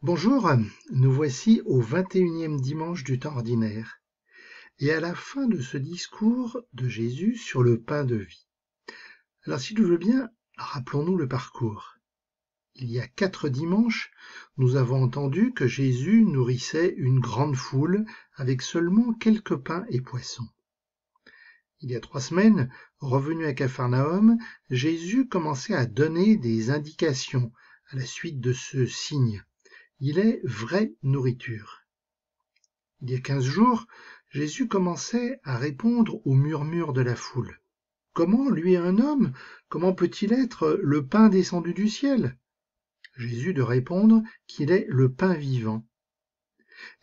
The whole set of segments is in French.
Bonjour, nous voici au 21e dimanche du temps ordinaire, et à la fin de ce discours de Jésus sur le pain de vie. Alors si tu veux bien, rappelons-nous le parcours. Il y a 4 dimanches, nous avons entendu que Jésus nourrissait une grande foule avec seulement quelques pains et poissons. Il y a 3 semaines, revenu à Capharnaüm, Jésus commençait à donner des indications à la suite de ce signe. Il est vraie nourriture. Il y a 15 jours, Jésus commençait à répondre aux murmures de la foule. Comment, lui un homme, comment peut-il être le pain descendu du ciel? Jésus de répondre qu'il est le pain vivant.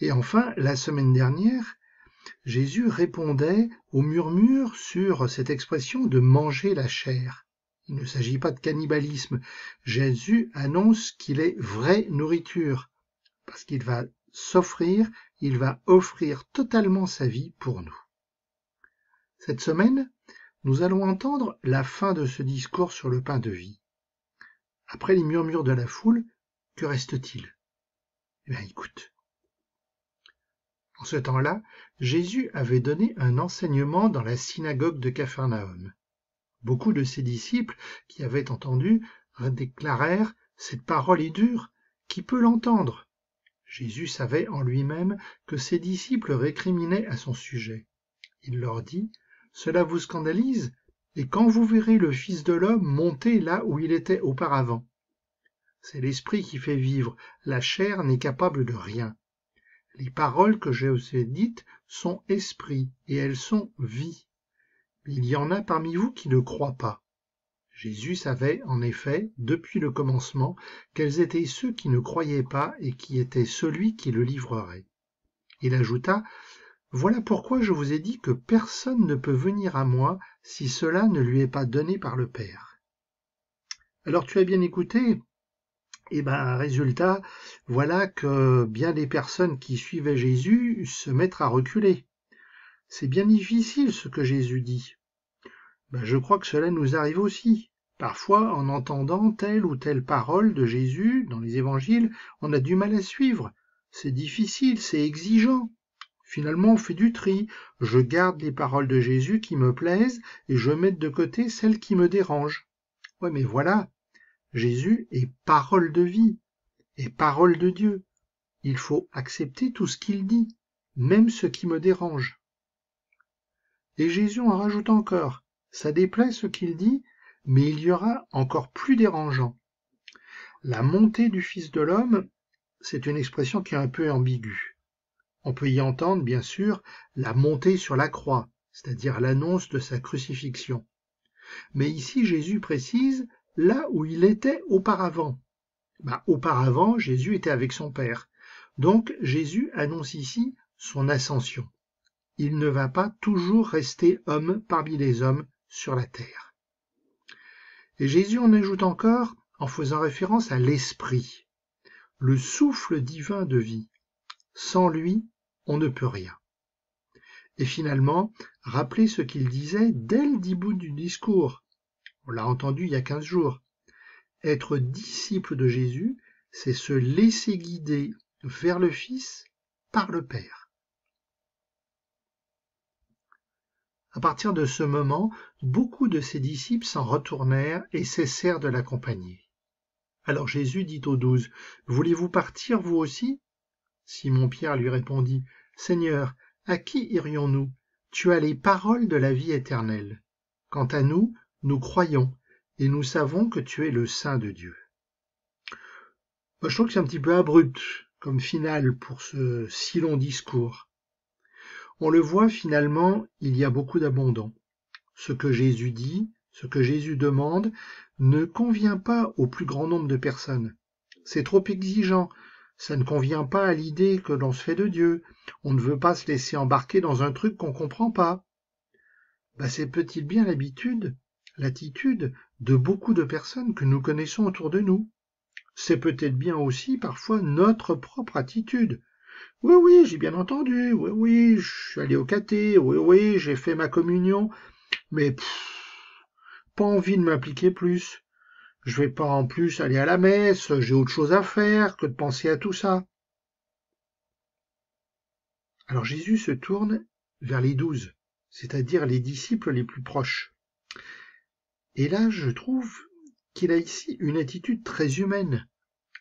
Et enfin, la semaine dernière, Jésus répondait aux murmures sur cette expression de manger la chair. Il ne s'agit pas de cannibalisme. Jésus annonce qu'il est vraie nourriture, parce qu'il va s'offrir, il va offrir totalement sa vie pour nous. Cette semaine, nous allons entendre la fin de ce discours sur le pain de vie. Après les murmures de la foule, que reste-t-il? Eh bien, écoute. En ce temps-là, Jésus avait donné un enseignement dans la synagogue de Capharnaüm. Beaucoup de ses disciples qui avaient entendu déclarèrent « Cette parole est dure, qui peut l'entendre ?» Jésus savait en lui-même que ses disciples récriminaient à son sujet. Il leur dit « Cela vous scandalise, et quand vous verrez le Fils de l'homme monter là où il était auparavant. C'est l'esprit qui fait vivre, la chair n'est capable de rien. Les paroles que je vous ai dites sont esprit, et elles sont vie. Mais il y en a parmi vous qui ne croient pas. » Jésus savait, en effet, depuis le commencement, quels étaient ceux qui ne croyaient pas et qui était celui qui le livrerait. Il ajouta « Voilà pourquoi je vous ai dit que personne ne peut venir à moi si cela ne lui est pas donné par le Père. » Alors tu as bien écouté? Eh bien, résultat, voilà que bien des personnes qui suivaient Jésus se mettent à reculer. C'est bien difficile ce que Jésus dit. Je crois que cela nous arrive aussi. Parfois, en entendant telle ou telle parole de Jésus dans les évangiles, on a du mal à suivre. C'est difficile, c'est exigeant. Finalement, on fait du tri. Je garde les paroles de Jésus qui me plaisent et je mets de côté celles qui me dérangent. Ouais, mais voilà, Jésus est parole de vie, est parole de Dieu. Il faut accepter tout ce qu'il dit, même ce qui me dérange. Et Jésus en rajoute encore. Ça déplaît ce qu'il dit, mais il y aura encore plus dérangeant. La montée du Fils de l'homme, c'est une expression qui est un peu ambiguë. On peut y entendre, bien sûr, la montée sur la croix, c'est-à-dire l'annonce de sa crucifixion. Mais ici, Jésus précise là où il était auparavant. Auparavant, Jésus était avec son Père. Donc, Jésus annonce ici son ascension. Il ne va pas toujours rester homme parmi les hommes sur la terre. Et Jésus en ajoute encore en faisant référence à l'esprit, le souffle divin de vie. Sans lui, on ne peut rien. Et finalement, rappelez ce qu'il disait dès le début du discours. On l'a entendu il y a 15 jours. Être disciple de Jésus, c'est se laisser guider vers le Fils par le Père. À partir de ce moment, beaucoup de ses disciples s'en retournèrent et cessèrent de l'accompagner. Alors Jésus dit aux 12, « Voulez-vous partir vous aussi ?» Simon-Pierre lui répondit, « Seigneur, à qui irions-nous? Tu as les paroles de la vie éternelle. Quant à nous, nous croyons, et nous savons que tu es le Saint de Dieu. » Je trouve que c'est un petit peu abrupt comme finale pour ce si long discours. On le voit finalement, il y a beaucoup d'abandon. Ce que Jésus dit, ce que Jésus demande, ne convient pas au plus grand nombre de personnes. C'est trop exigeant, ça ne convient pas à l'idée que l'on se fait de Dieu. On ne veut pas se laisser embarquer dans un truc qu'on ne comprend pas. C'est peut-être bien l'attitude de beaucoup de personnes que nous connaissons autour de nous. C'est peut-être bien aussi parfois notre propre attitude. Oui, j'ai bien entendu, oui, je suis allé au caté, oui, j'ai fait ma communion, mais pas envie de m'impliquer plus. Je vais pas en plus aller à la messe, j'ai autre chose à faire que de penser à tout ça. Alors Jésus se tourne vers les 12, c'est-à-dire les disciples les plus proches. Et là, je trouve qu'il a ici une attitude très humaine.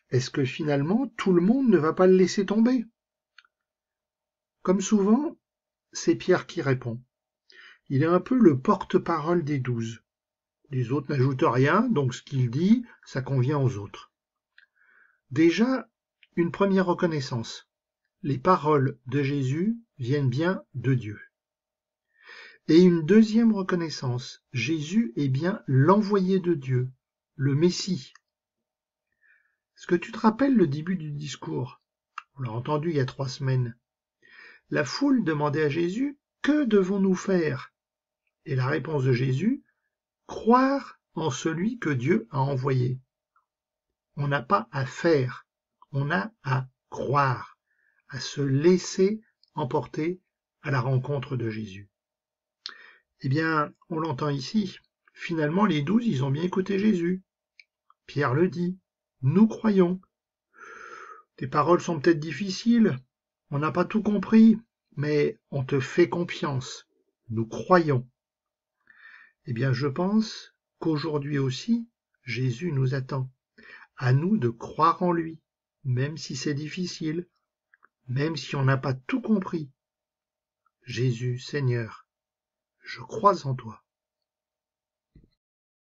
Est-ce que finalement, tout le monde ne va pas le laisser tomber? Comme souvent, c'est Pierre qui répond. Il est un peu le porte-parole des 12. Les autres n'ajoutent rien, donc ce qu'il dit, ça convient aux autres. Déjà, une première reconnaissance. Les paroles de Jésus viennent bien de Dieu. Et une deuxième reconnaissance. Jésus est bien l'envoyé de Dieu, le Messie. Est-ce que tu te rappelles le début du discours? On l'a entendu il y a 3 semaines. La foule demandait à Jésus, « Que devons-nous faire ?» Et la réponse de Jésus, « Croire en celui que Dieu a envoyé. » On n'a pas à faire, on a à croire, à se laisser emporter à la rencontre de Jésus. Eh bien, on l'entend ici. Finalement, les 12, ils ont bien écouté Jésus. Pierre le dit, nous croyons. Tes paroles sont peut-être difficiles, on n'a pas tout compris, mais on te fait confiance. Nous croyons. Eh bien, je pense qu'aujourd'hui aussi, Jésus nous attend. À nous de croire en lui, même si c'est difficile, même si on n'a pas tout compris. Jésus, Seigneur, je crois en toi.